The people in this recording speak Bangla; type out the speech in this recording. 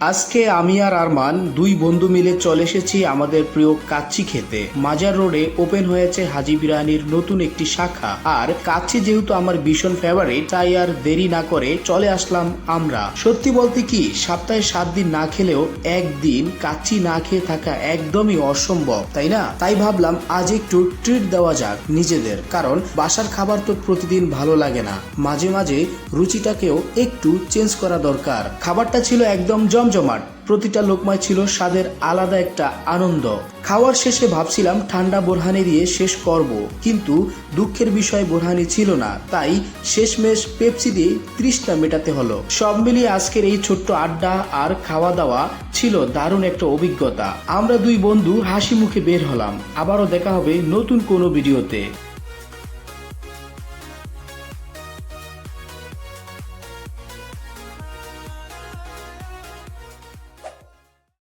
আজকে আমি আর আরমান দুই বন্ধু মিলে চলে এসেছি আমাদের প্রিয় কাচ্চি খেতে। মাজার রোডে ওপেন হয়েছে হাজি বিরিয়ানির নতুন একটি শাখা। আর কাচ্চি যেহেতু আমার ভীষণ ফেভারিট, তাই আর দেরি না করে চলে আসলাম আমরা। সত্যি বলতে কি, সপ্তাহে 7 দিন না খেলেও একদিন কাচ্চি না খেয়ে থাকা একদমই অসম্ভব, তাই না? তাই ভাবলাম আজ একটু ট্রিট দেওয়া যাক নিজেদের, কারণ বাসার খাবার তো প্রতিদিন ভালো লাগে না, মাঝে মাঝে রুচিটাকেও একটু চেঞ্জ করা দরকার। খাবারটা ছিল একদম জমজমাট, প্রতিটা লোকমায় ছিল স্বাদের আলাদা একটা আনন্দ। খাওয়ার শেষে ভাবছিলাম ঠান্ডা বোরহানি দিয়ে শেষ করব, কিন্তু দুঃখের বিষয় বোরহানি ছিল না, তাই শেষমেশ পেপসি দিয়ে তৃষ্ণা মেটাতে হলো। সব মিলিয়ে আজকের এই ছোট্ট আড্ডা আর খাওয়া দাওয়া ছিল দারুণ একটা অভিজ্ঞতা। আমরা দুই বন্ধু হাসি মুখে বের হলাম। আবারও দেখা হবে নতুন কোনো ভিডিওতে।